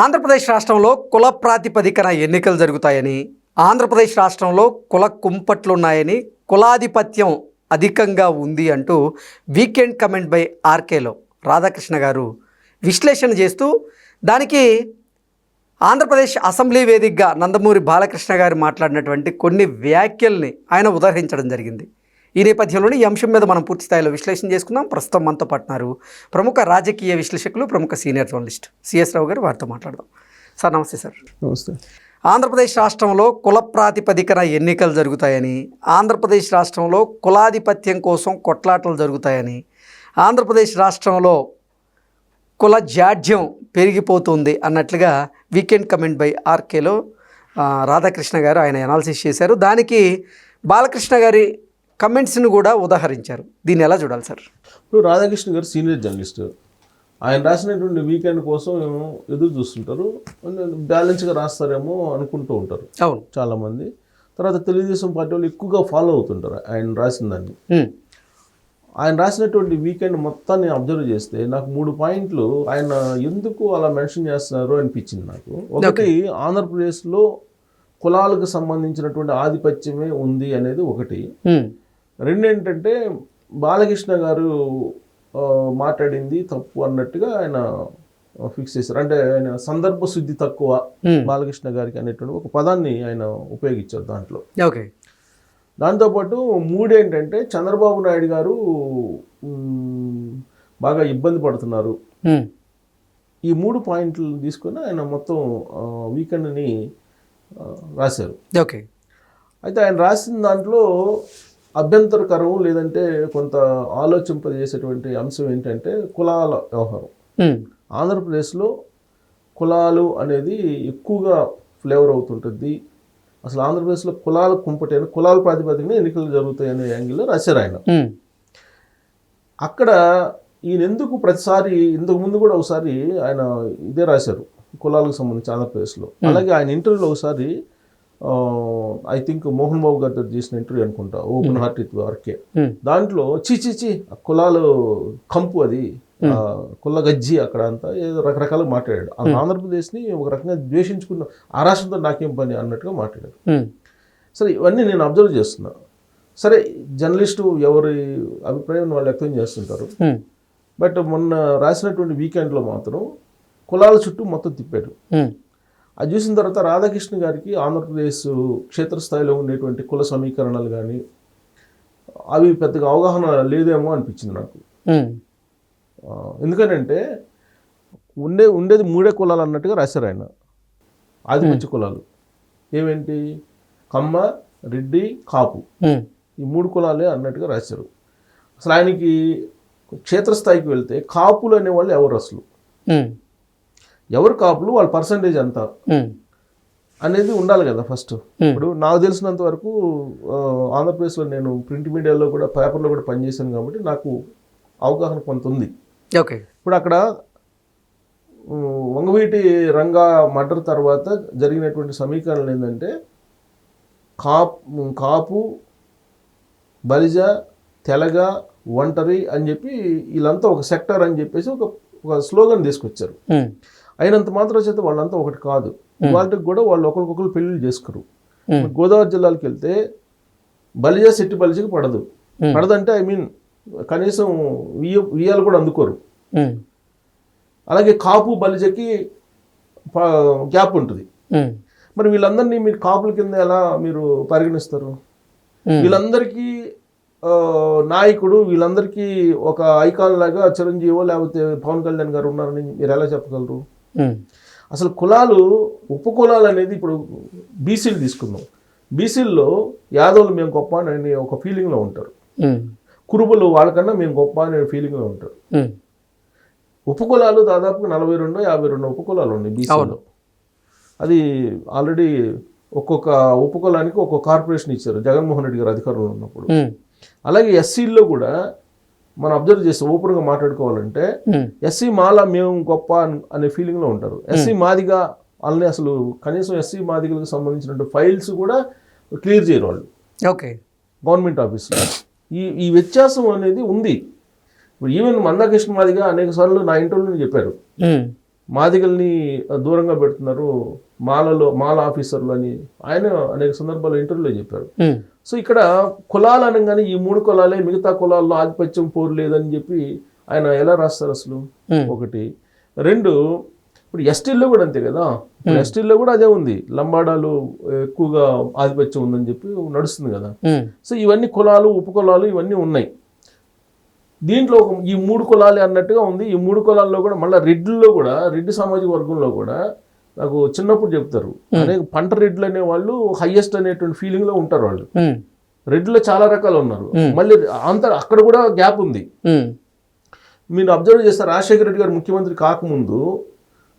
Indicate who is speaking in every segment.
Speaker 1: ఆంధ్రప్రదేశ్ రాష్ట్రంలో కుల ప్రాతిపదికన ఎన్నికలు జరుగుతాయని, ఆంధ్రప్రదేశ్ రాష్ట్రంలో కుల కుంపట్లున్నాయని, కులాధిపత్యం అధికంగా ఉంది అంటూ వీకెండ్ కమెంట్ బై ఆర్కేలో రాధాకృష్ణ గారు విశ్లేషణ చేస్తూ దానికి ఆంధ్రప్రదేశ్ అసెంబ్లీ వేదికగా నందమూరి బాలకృష్ణ గారు మాట్లాడినటువంటి కొన్ని వ్యాఖ్యల్ని ఆయన ఉదహరించడం జరిగింది. ఈ నేపథ్యంలోనే ఈ అంశం మీద మనం పూర్తి స్థాయిలో విశ్లేషణ చేసుకుందాం. ప్రస్తుతం మనతో పాటున్నారు ప్రముఖ రాజకీయ విశ్లేషకులు, ప్రముఖ సీనియర్ జర్నలిస్ట్ సిఎస్ రావు గారు. వారితో మాట్లాడదాం. సార్ నమస్తే. సార్
Speaker 2: నమస్తే.
Speaker 1: ఆంధ్రప్రదేశ్ రాష్ట్రంలో కుల ప్రాతిపదికన ఎన్నికలు జరుగుతాయని, ఆంధ్రప్రదేశ్ రాష్ట్రంలో కులాధిపత్యం కోసం కొట్లాటలు జరుగుతాయని, ఆంధ్రప్రదేశ్ రాష్ట్రంలో కుల జాడ్యం పెరిగిపోతుంది అన్నట్లుగా వీకెండ్ కమెంట్ బై ఆర్కేలో రాధాకృష్ణ గారు ఆయన అనాలిసిస్ చేశారు. దానికి బాలకృష్ణ గారి కమెంట్స్ని కూడా ఉదాహరించారు. దీన్ని ఎలా చూడాలి సార్?
Speaker 2: ఇప్పుడు రాధాకృష్ణ గారు సీనియర్ జర్నలిస్ట్, ఆయన రాసినటువంటి వీకెండ్ కోసం ఎదురు చూస్తుంటారు. బ్యాలెన్స్గా రాస్తారేమో అనుకుంటూ ఉంటారు
Speaker 1: అవును
Speaker 2: చాలామంది. తర్వాత తెలుగుదేశం పార్టీ వాళ్ళు ఎక్కువగా ఫాలో అవుతుంటారు ఆయన రాసిన దాన్ని. ఆయన రాసినటువంటి వీకెండ్ మొత్తాన్ని అబ్జర్వ్ చేస్తే నాకు 3 పాయింట్లు ఆయన ఎందుకు అలా మెన్షన్ చేస్తున్నారు అనిపించింది నాకు. ఒకటి, ఆంధ్రప్రదేశ్లో కులాలకు సంబంధించినటువంటి ఆధిపత్యమే ఉంది అనేది ఒకటి. రెండు ఏంటంటే, బాలకృష్ణ గారు మాట్లాడింది తప్పు అన్నట్టుగా ఆయన ఫిక్స్ చేశారు. అంటే ఆయన సందర్భ శుద్ధి తక్కువ బాలకృష్ణ గారికి అనేటువంటి ఒక పదాన్ని ఆయన ఉపయోగించారు దాంట్లో.
Speaker 1: ఓకే.
Speaker 2: దాంతోపాటు 3 ఏంటంటే, చంద్రబాబు నాయుడు గారు బాగా ఇబ్బంది పడుతున్నారు. ఈ 3 పాయింట్లు తీసుకొని ఆయన మొత్తం వీకెండ్ని రాశారు.
Speaker 1: ఓకే.
Speaker 2: అయితే ఆయన రాసిన దాంట్లో అభ్యంతరకరం లేదంటే కొంత ఆలోచింపజేసేటువంటి అంశం ఏంటంటే కులాల వ్యవహారం. ఆంధ్రప్రదేశ్లో కులాలు అనేది ఎక్కువగా ఫ్లేవర్ అవుతుంటుంది. అసలు ఆంధ్రప్రదేశ్లో కులాల కుంపటి అని, కులాల ప్రాతిపదికన ఎన్నికలు జరుగుతాయనే యాంగిల్లో రాశారు ఆయన. అక్కడ ఈయన ఎందుకు ప్రతిసారి, ఇంతకు ముందు కూడా ఒకసారి ఆయన ఇదే రాశారు కులాలకు సంబంధించి ఆంధ్రప్రదేశ్లో. అలాగే ఆయన ఇంటర్వ్యూలో ఒకసారి ఐ థింక్ మోహన్ బాబు గారితో చేసిన ఇంటర్వ్యూ అనుకుంటా, ఓపెన్ హార్ట్ విత్ ఆర్కే, దాంట్లో చీ కులాలు కంపు, అది కుల్ల గజ్జి అక్కడ అంతా ఏదో రకరకాలుగా మాట్లాడాడు. ఆంధ్రప్రదేశ్ని ఒక రకంగా ద్వేషించుకున్న, ఆ రాష్ట్రంతో నాకేం పని అన్నట్టుగా మాట్లాడాడు. సరే, ఇవన్నీ నేను అబ్జర్వ్ చేస్తున్నా. సరే, జర్నలిస్టు ఎవరి అభిప్రాయం వాళ్ళు వ్యక్తం చేస్తుంటారు. బట్ మొన్న రాసినటువంటి వీకెండ్లో మాత్రం కులాల చుట్టూ మొత్తం తిప్పాడు. అది చూసిన తర్వాత రాధాకృష్ణ గారికి ఆంధ్రప్రదేశ్ క్షేత్రస్థాయిలో ఉండేటువంటి కుల సమీకరణలు కానీ అవి పెద్దగా అవగాహన లేదేమో అనిపించింది నాకు. ఎందుకంటే ఉండేది 3 కులాలు అన్నట్టుగా రాశారు ఆయన. ఆదిపత్య కులాలు ఏమేంటి? కమ్మ, రెడ్డి, కాపు, ఈ 3 కులాలే అన్నట్టుగా రాశారు. అసలు ఆయనకి క్షేత్రస్థాయికి వెళ్తే కాపులు అనేవాళ్ళు ఎవరు, అసలు ఎవరు కాపులు, వాళ్ళ పర్సంటేజ్ ఎంత అనేది ఉండాలి కదా ఫస్ట్. ఇప్పుడు నాకు తెలిసినంత వరకు ఆంధ్రప్రదేశ్లో నేను ప్రింట్ మీడియాలో కూడా, పేపర్లో కూడా పనిచేశాను కాబట్టి నాకు అవగాహన కొంత ఉంది.
Speaker 1: ఓకే.
Speaker 2: ఇప్పుడు అక్కడ వంగవీటి రంగా మర్డర్ తర్వాత జరిగినటువంటి సమీకరణలు ఏంటంటే, కాపు, బలిజ, తెలగ, ఒంటరి అని చెప్పి వీళ్ళంతా ఒక సెక్టర్ అని చెప్పేసి ఒక స్లోగన్ తీసుకొచ్చారు. అయినంత మాత్రం చేత వాళ్ళంతా ఒకటి కాదు. వాళ్ళకి కూడా వాళ్ళు ఒకరికొకరు పెళ్లిళ్ళు చేసుకోరు. గోదావరి జిల్లాలకు వెళ్తే బలిజ సెట్టి బలిజకి పడదంటే ఐ మీన్ కనీసం వియ్యాలు కూడా అందుకోరు. అలాగే కాపు బలిజకి గ్యాప్ ఉంటుంది. మరి వీళ్ళందరినీ మీరు కాపుల కింద ఎలా మీరు పరిగణిస్తారు? వీళ్ళందరికీ నాయకుడు, వీళ్ళందరికీ ఒక ఐకాన్ లాగా చిరంజీవో లేకపోతే పవన్ కళ్యాణ్ గారు ఉన్నారని మీరు ఎలా చెప్పగలరు? అసలు కులాలు, ఉపకులాలు అనేది, ఇప్పుడు బీసీలు తీసుకుందాం. బీసీల్లో యాదవులు మేము గొప్ప అని ఒక ఫీలింగ్లో ఉంటారు. కురుబులు వాళ్ళకన్నా మేము గొప్ప అనే ఫీలింగ్లో ఉంటారు. ఉపకులాలు దాదాపు 42-52 ఉపకులాలు ఉన్నాయి బీసీలో. అది ఆల్రెడీ ఒక్కొక్క ఉపకులానికి ఒక్కొక్క కార్పొరేషన్ ఇచ్చారు జగన్మోహన్ రెడ్డి గారు అధికారంలో ఉన్నప్పుడు. అలాగే ఎస్సీల్లో కూడా మనం అబ్జర్వ్ చేస్తే, ఓపెన్గా మాట్లాడుకోవాలంటే, ఎస్సీ మాల మేము గొప్ప అనే ఫీలింగ్లో ఉంటారు. ఎస్సీ మాదిగా వాళ్ళని అసలు కనీసం ఎస్సీ మాదిగలకు సంబంధించిన ఫైల్స్ కూడా క్లియర్ చేయరు వాళ్ళు.
Speaker 1: ఓకే.
Speaker 2: గవర్నమెంట్ ఆఫీస్లో ఈ వ్యత్యాసం అనేది ఉంది. ఇప్పుడు ఈవెన్ మందాకృష్ణ మాదిగా అనేక సార్లు నా ఇంటర్వ్యూలో చెప్పారు, మాదిగల్ని దూరంగా పెడుతున్నారు, మాల ఆఫీసర్లు అని ఆయన అనేక సందర్భాల్లో ఇంటర్వ్యూలో చెప్పారు. సో ఇక్కడ కులాలు అనగానే ఈ 3 కులాలే, మిగతా కులాల్లో ఆధిపత్యం పోరు లేదని చెప్పి ఆయన ఎలా రాస్తారు అసలు? ఒకటి. 2, ఇప్పుడు ఎస్టీల్లో కూడా అంతే కదా, ఎస్టీల్లో కూడా అదే ఉంది, లంబాడాలు ఎక్కువగా ఆధిపత్యం ఉందని చెప్పి నడుస్తుంది కదా. సో ఇవన్నీ కులాలు, ఉపకులాలు ఇవన్నీ ఉన్నాయి. దీంట్లో ఈ 3 కులాలే అన్నట్టుగా ఉంది. ఈ 3 కులాల్లో కూడా మళ్ళీ రెడ్డిలో కూడా, రెడ్డి సామాజిక వర్గంలో కూడా నాకు చిన్నప్పుడు చెప్తారు, అనేక పంట రెడ్లు అనే వాళ్ళు హైయెస్ట్ అనేటువంటి ఫీలింగ్ లో ఉంటారు. వాళ్ళు రెడ్లో చాలా రకాలు ఉన్నారు. మళ్ళీ అక్కడ కూడా గ్యాప్ ఉంది. మీరు అబ్జర్వ్ చేస్తారు, రాజశేఖర రెడ్డి గారు ముఖ్యమంత్రి కాకముందు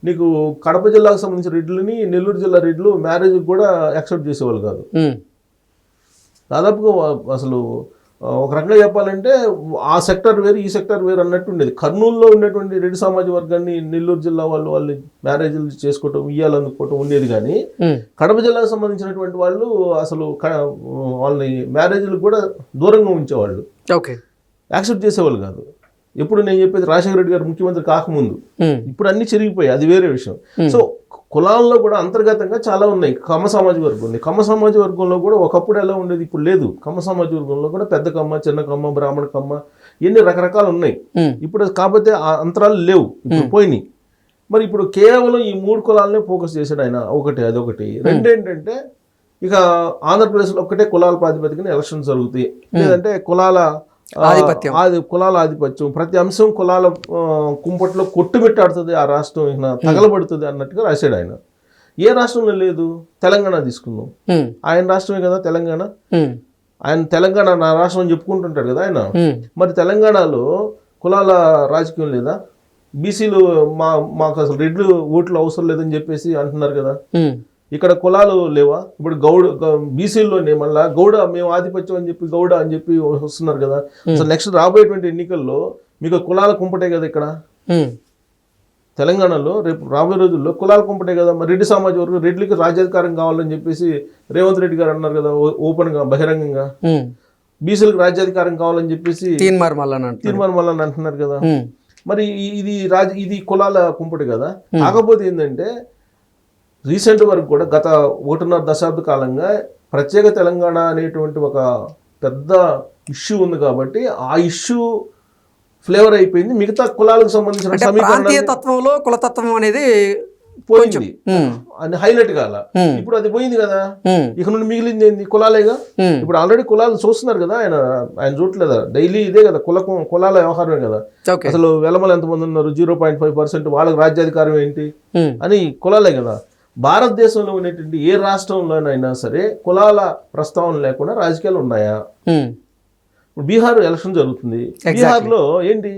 Speaker 2: నీకు కడప జిల్లాకు సంబంధించిన రెడ్లని, నెల్లూరు జిల్లా రెడ్లు మ్యారేజ్ కూడా యాక్సెప్ట్ చేసేవాళ్ళు కాదు. దాదాపుగా అసలు ఒక రకంగా చెప్పాలంటే ఆ సెక్టర్ వేరు, ఈ సెక్టర్ వేరు అన్నట్టు ఉండేది. కర్నూలులో ఉన్నటువంటి రెడ్డి సమాజ వర్గాన్ని నెల్లూరు జిల్లా వాళ్ళు మ్యారేజ్లు చేసుకోవటం, ఇయ్యాలనుకోవటం ఉండేది. కానీ కడప జిల్లాకు సంబంధించినటువంటి వాళ్ళు అసలు వాళ్ళని మ్యారేజ్లకు కూడా దూరంగా ఉంచేవాళ్ళు, యాక్సెప్ట్ చేసేవాళ్ళు కాదు. ఎప్పుడు నేను చెప్పేది రాజశేఖర రెడ్డి గారు ముఖ్యమంత్రి కాకముందు. ఇప్పుడు అన్ని చెరిగిపోయాయి, అది వేరే విషయం. సో కులాల్లో కూడా అంతర్గతంగా చాలా ఉన్నాయి. కమ్మ సామాజిక వర్గం ఉంది. కమ్మ సామాజిక వర్గంలో కూడా ఒకప్పుడు ఎలా ఉండేది, ఇప్పుడు లేదు. కమ్మ సామాజిక వర్గంలో కూడా పెద్ద కమ్మ, చిన్న కమ్మ, బ్రాహ్మణ కమ్మ, ఎన్ని రకరకాలు ఉన్నాయి. ఇప్పుడు కాకపోతే ఆ అంతరాలు లేవు, ఇప్పుడు పోయినాయి. మరి ఇప్పుడు కేవలం ఈ 3 కులాలనే ఫోకస్ చేశాడు ఆయన. అదొకటి. 2 ఏంటంటే ఇక ఆంధ్రప్రదేశ్లో ఒక్కటే కులాల ప్రాతిపదికన ఎలక్షన్స్ జరుగుతాయి, లేదంటే కులాల ఆధిపత్యం, ప్రతి అంశం కులాల కుంపట్లో కొట్టుమిట్టాడుతుంది, ఆ రాష్ట్రం ఇక తగలబడుతుంది అన్నట్టుగా రాశాడు ఆయన. ఏ రాష్ట్రంలో లేదు? తెలంగాణ తీసుకుందాం, ఆయన రాష్ట్రమే కదా తెలంగాణ. ఆయన తెలంగాణ నా రాష్ట్రం అని చెప్పుకుంటుంటాడు కదా ఆయన. మరి తెలంగాణలో కులాల రాజకీయం లేదా? బీసీలు మాకు అసలు రెడ్లు ఓట్లు అవసరం లేదని చెప్పేసి అంటున్నారు కదా. ఇక్కడ కులాలు లేవా? ఇప్పుడు బీసీల్లోనే మళ్ళా గౌడ, మేము ఆధిపత్యం అని చెప్పి గౌడ అని చెప్పి వస్తున్నారు కదా. అసలు నెక్స్ట్ రాబోయేటువంటి ఎన్నికల్లో మీకు కులాల కుంపటే కదా ఇక్కడ తెలంగాణలో. రేపు రాబోయే రోజుల్లో కులాల కుంపటే కదా. మరి రెడ్డి సమాజ వర్గం, రెడ్లకి రాజ్యాధికారం కావాలని చెప్పేసి రేవంత్ రెడ్డి గారు అన్నారు కదా ఓపెన్ గా, బహిరంగంగా. బీసీలకు రాజ్యాధికారం కావాలని చెప్పేసి తీర్మానం అంటున్నారు కదా. మరి ఇది కులాల కుంపటి కదా. కాకపోతే ఏంటంటే రీసెంట్ వరకు కూడా గత 1.5 దశాబ్ద కాలంగా ప్రత్యేక తెలంగాణ అనేటువంటి ఒక పెద్ద ఇష్యూ ఉంది కాబట్టి ఆ ఇష్యూ ఫ్లేవర్ అయిపోయింది. మిగతా కులాలకు సంబంధించిన
Speaker 1: సమీకరణంలో కులతత్వం అనేది
Speaker 2: పోయింది, అని హైలైట్ కాల. ఇప్పుడు అది పోయింది కదా. ఇక నుండి మిగిలింది ఏంది? కులాలేగా. ఇప్పుడు ఆల్రెడీ కులాలు చూస్తున్నారు కదా ఆయన చూడలేదా? డైలీ ఇదే కదా, కులాల వ్యవహారమే కదా. అసలు వెలమలు ఎంతమంది ఉన్నారు, 0.5%, వాళ్ళకి రాజ్యాధికారం ఏంటి అని కులాలే కదా. భారతదేశంలో ఉన్నటువంటి ఏ రాష్ట్రంలోనైనా సరే కులాల ప్రస్తావన లేకుండా రాజకీయాలు ఉన్నాయా? ఇప్పుడు బీహార్ ఎలక్షన్ జరుగుతుంది. బీహార్లో ఏంటి?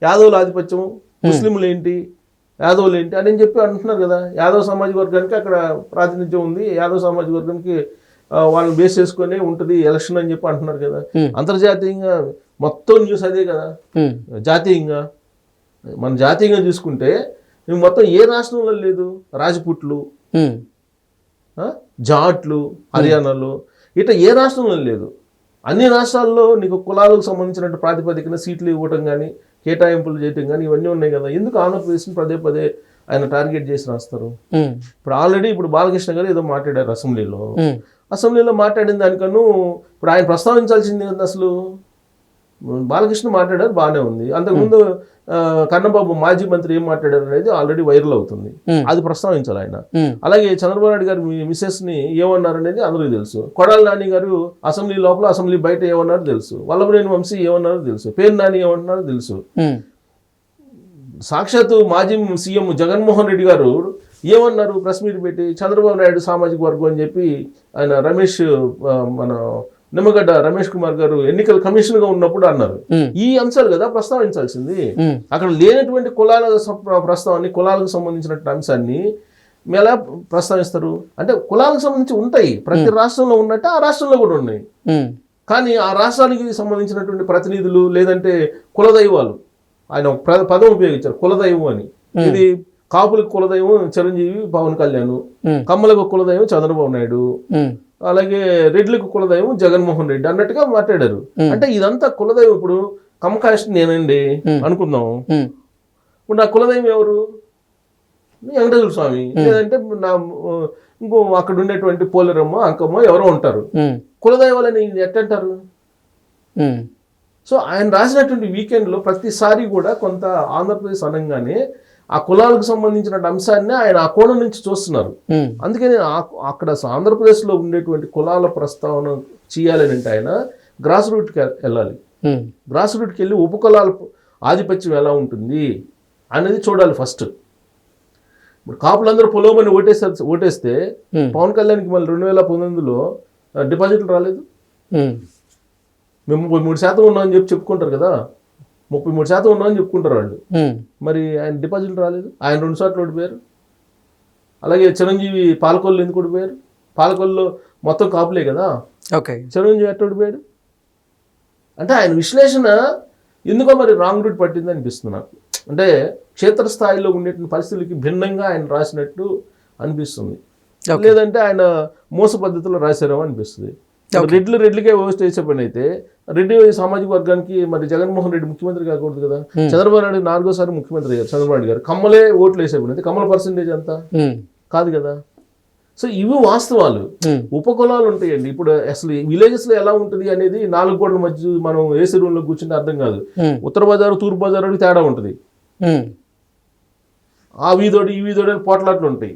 Speaker 2: యాదవుల ఆధిపత్యం, ముస్లింలు ఏంటి, యాదవులు ఏంటి అని చెప్పి అంటున్నారు కదా. యాదవ్ సామాజిక వర్గానికి అక్కడ ప్రాతినిధ్యం ఉంది, యాదవ్ సామాజిక వర్గానికి వాళ్ళని బేస్ చేసుకునే ఉంటుంది ఎలక్షన్ అని చెప్పి అంటున్నారు కదా. అంతర్జాతీయంగా మొత్తం న్యూస్ అదే కదా. జాతీయంగా మన జాతీయంగా చూసుకుంటే మొత్తం ఏ రాష్ట్రంలో లేదు? రాజపుట్లు, జాట్లు, హర్యానాలో, ఇట్లా ఏ రాష్ట్రంలో లేదు. అన్ని రాష్ట్రాల్లో నీకు కులాలకు సంబంధించిన ప్రాతిపదికన సీట్లు ఇవ్వటం కానీ, కేటాయింపులు చేయటం కానీ ఇవన్నీ ఉన్నాయి కదా. ఎందుకు ఆంధ్రప్రదేశ్ని పదే ఆయన టార్గెట్ చేసి రాస్తారు? ఇప్పుడు ఆల్రెడీ ఇప్పుడు బాలకృష్ణ గారు ఏదో మాట్లాడారు అసెంబ్లీలో మాట్లాడిన దానికన్నా ఇప్పుడు ఆయన ప్రస్తావించాల్సింది ఏంటి అసలు? బాలకృష్ణ మాట్లాడారు, బాగానే ఉంది. అంతకుముందు కన్నబాబు మాజీ మంత్రి ఏం మాట్లాడారు అనేది ఆల్రెడీ వైరల్ అవుతుంది, అది ప్రస్తావించాలి ఆయన. అలాగే చంద్రబాబు నాయుడు గారు మిసెస్ ని ఏమన్నారు అనేది అందరికీ తెలుసు. కొడాలి నాని గారు అసెంబ్లీ లోపల, అసెంబ్లీ బయట ఏమన్నారో తెలుసు. వల్లభనేని వంశీ ఏమన్నారో తెలుసు. పేరు నాని ఏమంటున్నారో తెలుసు. సాక్షాత్తు మాజీ సీఎం జగన్మోహన్ రెడ్డి గారు ఏమన్నారు ప్రెస్ మీట్ పెట్టి? చంద్రబాబు నాయుడు సామాజిక వర్గం అని చెప్పి ఆయన మన నిమ్మగడ్డ రమేష్ కుమార్ గారు ఎన్నికల కమిషన్ గా ఉన్నప్పుడు అన్నారు. ఈ అంశాలు కదా ప్రస్తావించాల్సింది. అక్కడ లేనటువంటి కులాల ప్రస్తావాన్ని, కులాలకు సంబంధించినటువంటి అంశాన్ని ఎలా ప్రస్తావిస్తారు? అంటే కులాలకు సంబంధించి ఉంటాయి, ప్రతి రాష్ట్రంలో ఉన్నట్టు ఆ రాష్ట్రంలో కూడా ఉన్నాయి. కానీ ఆ రాష్ట్రానికి సంబంధించినటువంటి ప్రతినిధులు లేదంటే కులదైవాలు, ఆయన ఒక పదం ఉపయోగించారు, కులదైవం అని. ఇది కాపులకు కులదైవం చిరంజీవి, పవన్ కళ్యాణ్, కమ్మలకు కులదైవం చంద్రబాబు నాయుడు, అలాగే రెడ్లకు కులదైవం జగన్మోహన్ రెడ్డి అన్నట్టుగా మాట్లాడారు. అంటే ఇదంతా కులదైవం. ఇప్పుడు కమ్మ కాస్ట్ నేనండి అనుకుందాం. ఇప్పుడు నా కులదైవం ఎవరు? వెంకటేశ్వర స్వామి, లేదంటే ఇంకో అక్కడ ఉండేటువంటి పోలేరమ్మ, అంకమ్మ ఎవరో ఉంటారు. కులదైవాలని ఎట్టంటారు? సో ఆయన రాసినటువంటి వీకెండ్లో ప్రతిసారి కూడా కొంత ఆంధ్రప్రదేశ్ అనగానే ఆ కులాలకు సంబంధించిన అంశాన్ని ఆయన ఆ కోణం నుంచి చూస్తున్నారు. అందుకని అక్కడ ఆంధ్రప్రదేశ్లో ఉండేటువంటి కులాల ప్రస్తావన చేయాలని అంటే ఆయన గ్రాస్ రూట్కి వెళ్ళాలి. గ్రాస్ రూట్కి వెళ్ళి ఉపకులాల ఆధిపత్యం ఎలా ఉంటుంది అనేది చూడాలి ఫస్ట్. ఇప్పుడు కాపులందరూ పొలవమని ఓటేస్తే పవన్ కళ్యాణ్కి మళ్ళీ 2019లో డిపాజిట్లు రాలేదు. మేము 33% ఉన్నామని చెప్పుకుంటారు కదా, 33% ఉన్నామని చెప్పుకుంటారు వాళ్ళు. మరి ఆయన డిపాజిట్లు రాలేదు, ఆయన 2 సార్లు ఓడిపోయారు. అలాగే చిరంజీవి పాలకొల్లు ఎందుకు ఓడిపోయారు? పాలకొల్లులో మొత్తం కాపులే కదా, చిరంజీవి ఎట్ట ఓడిపోయాడు? అంటే ఆయన విశ్లేషణ ఎందుకో మరి రాంగ్ రూట్ పట్టింది అనిపిస్తుంది నాకు. అంటే క్షేత్రస్థాయిలో ఉండేటువంటి పరిస్థితులకి భిన్నంగా ఆయన రాసినట్టు అనిపిస్తుంది, లేదంటే ఆయన మోస పద్ధతిలో రాశారేమో అనిపిస్తుంది. రెడ్లకే ఓస్ట్ వేసే పని అయితే రెడ్డి సామాజిక వర్గానికి మరి జగన్మోహన్ రెడ్డి ముఖ్యమంత్రి కాకూడదు కదా. చంద్రబాబు నాయుడు 4వ ముఖ్యమంత్రి అయ్యారు. చంద్రబాబు నాయుడు గారు కమ్మలే ఓట్లు వేసే పని అయితే కమ్మల పర్సెంటేజ్ అంతా కాదు కదా. సో ఇవి వాస్తవాలు. ఉపకులాలు ఉంటాయండి. ఇప్పుడు అసలు విలేజెస్ లో ఎలా ఉంటుంది అనేది 4 గోడల మధ్య మనం ఏసీ రూమ్ లో కూర్చుంటే అర్థం కాదు. ఉత్తర బజారు తూర్పు బజారు తేడా ఉంటుంది. ఆ వీధోడి ఈ వీధోడి పోట్లాట్లు ఉంటాయి.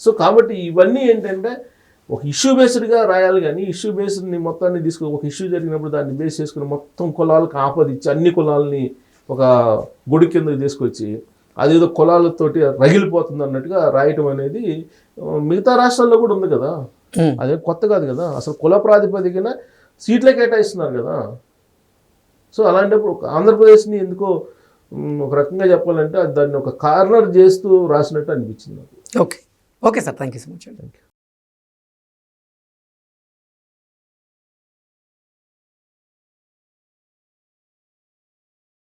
Speaker 2: సో కాబట్టి ఇవన్నీ ఏంటంటే ఒక ఇష్యూ బేస్డ్గా రాయాలి, కానీ ఇష్యూ బేస్డ్ని మొత్తాన్ని తీసుకుని ఒక ఇష్యూ జరిగినప్పుడు దాన్ని బేస్ చేసుకుని మొత్తం కులాలకు ఆపదిచ్చి అన్ని కులాలని ఒక గుడి కిందకి తీసుకొచ్చి అదేదో కులాలతోటి రగిలిపోతుంది అన్నట్టుగా రాయటం అనేది మిగతా రాష్ట్రాల్లో కూడా ఉంది కదా. అదే కొత్త కాదు కదా. అసలు కుల ప్రాతిపదికన సీట్లే కేటాయిస్తున్నారు కదా. సో అలాంటప్పుడు ఆంధ్రప్రదేశ్ని ఎందుకో ఒక రకంగా చెప్పాలంటే దాన్ని ఒక కార్నర్ చేస్తూ రాసినట్టు అనిపించింది నాకు.
Speaker 1: Okay sir, thank you so much.
Speaker 2: Thank you.